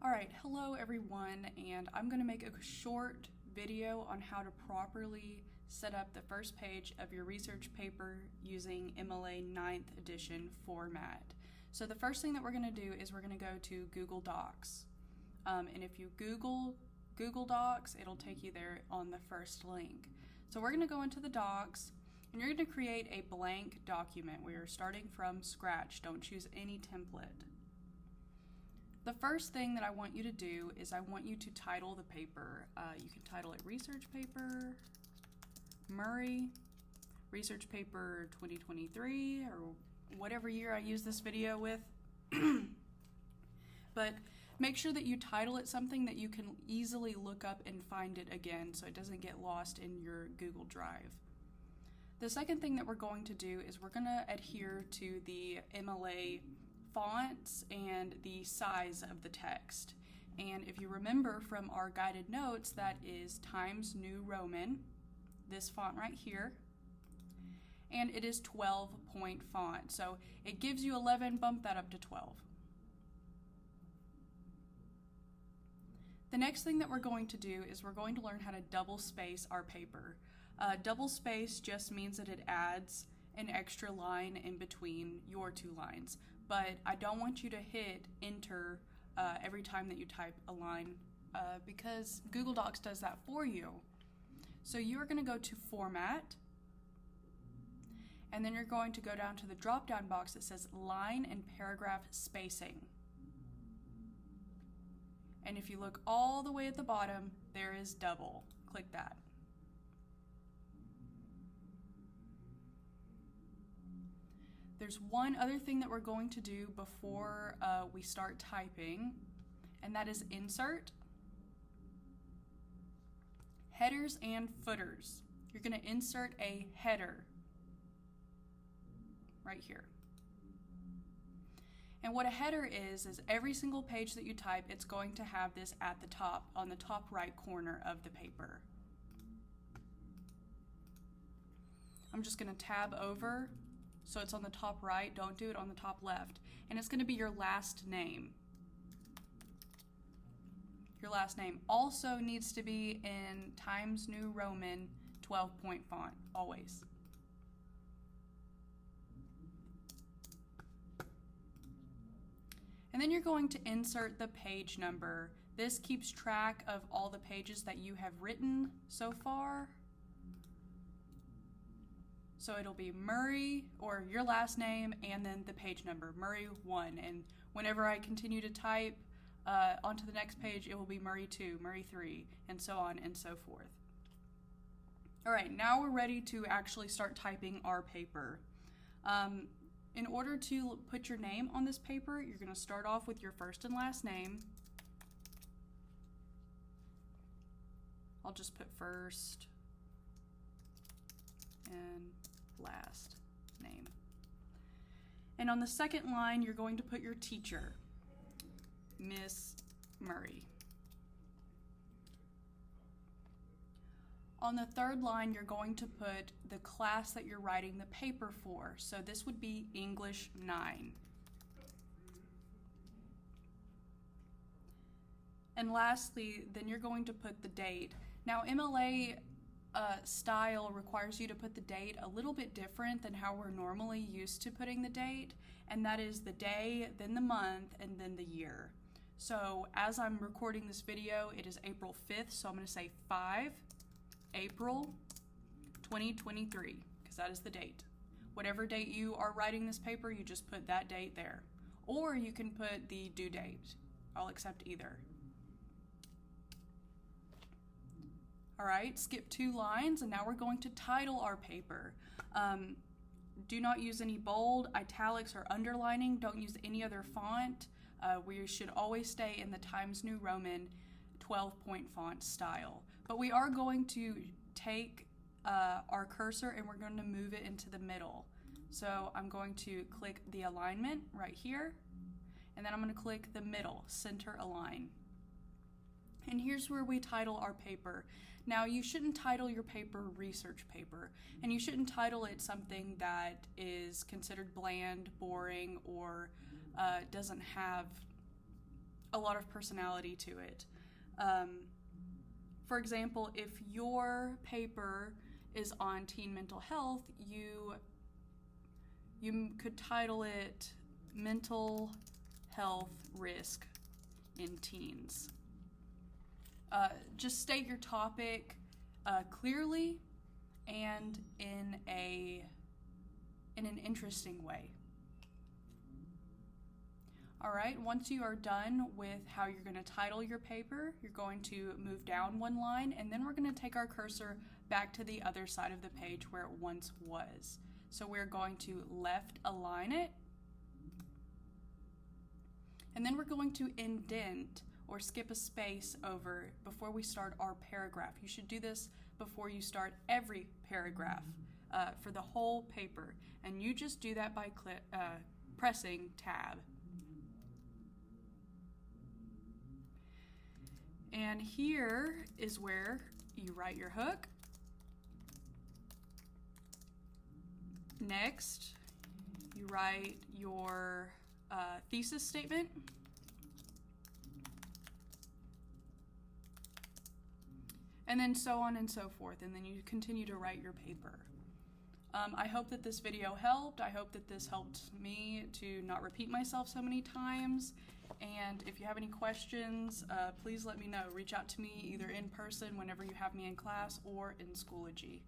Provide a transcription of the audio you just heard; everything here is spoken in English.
Alright, hello everyone, and I'm going to make a short video on how to properly set up the first page of your research paper using MLA 9th edition format. So the first thing that we're going to do is we're going to go to Google Docs. And if you Google Docs, it'll take you there on the first link. So we're going to go into the docs, and you're going to create a blank document. We are starting from scratch. Don't choose any template. The first thing that I want you to do is I want you to title the paper. You can title it Research Paper Murray, Research Paper 2023, or whatever year I use this video with. But make sure that you title it something that you can easily look up and find it again so it doesn't get lost in your Google Drive. The second thing that we're going to do is we're going to adhere to the MLA fonts and the size of the text. And if you remember from our guided notes, that is Times New Roman, this font right here, and it is 12-point font. So it gives you 11, bump that up to 12. The next thing that we're going to do is we're going to learn how to double space our paper. Double space just means that it adds an extra line in between your two lines. But I don't want you to hit enter every time that you type a line because Google Docs does that for you. So you're going to go to Format, and then you're going to go down to the drop-down box that says Line and Paragraph Spacing. And if you look all the way at the bottom, there is double. Click that. There's one other thing that we're going to do before we start typing, and that is insert, headers and footers. You're going to insert a header right here. And what a header is every single page that you type, it's going to have this at the top, on the top right corner of the paper. I'm just going to tab over so it's on the top right. Don't do it on the top left. And it's going to be your last name. Your last name also needs to be in Times New Roman 12-point font, always. And then you're going to insert the page number. This keeps track of all the pages that you have written so far. So it'll be Murray, or your last name, and then the page number, Murray 1. And whenever I continue to type onto the next page, it will be Murray 2, Murray 3, and so on and so forth. All right, now we're ready to actually start typing our paper. In order to put your name on this paper, you're going to start off with your first and last name. I'll just put first and last name. And on the second line, you're going to put your teacher, Ms.Murray. On the third line, you're going to put the class that you're writing the paper for. So this would be English 9. And lastly, then you're going to put the date. Now, MLA style requires you to put the date a little bit different than how we're normally used to putting the date, and that is the day, then the month, and then the year. So as I'm recording this video, it is April 5th, so I'm going to say 5 April 2023, because that is the date. Whatever date you are writing this paper, you just put that date there. Or you can put the due date. I'll accept either. All right, skip 2 lines, and now we're going to title our paper. Do not use any bold, italics, or underlining. Don't use any other font. We should always stay in the Times New Roman 12-point font style. But we are going to take our cursor and we're going to move it into the middle. So I'm going to click the alignment right here, and then I'm going to click the middle, center align. And here's where we title our paper. Now, you shouldn't title your paper research paper, and you shouldn't title it something that is considered bland, boring, or doesn't have a lot of personality to it. For example, if your paper is on teen mental health, you could title it Mental Health Risk in Teens. Just state your topic clearly and in an interesting way. All right, once you are done with how you're going to title your paper, you're going to move down one line, and then we're going to take our cursor back to the other side of the page where it once was. So we're going to left align it, and then we're going to indent or skip a space over before we start our paragraph. You should do this before you start every paragraph for the whole paper, and you just do that by pressing Tab. And here is where you write your hook. Next, you write your thesis statement. And then so on and so forth, and then you continue to write your paper. I hope that this video helped. I hope that this helped me to not repeat myself so many times. And if you have any questions, please let me know. Reach out to me either in person whenever you have me in class or in Schoology.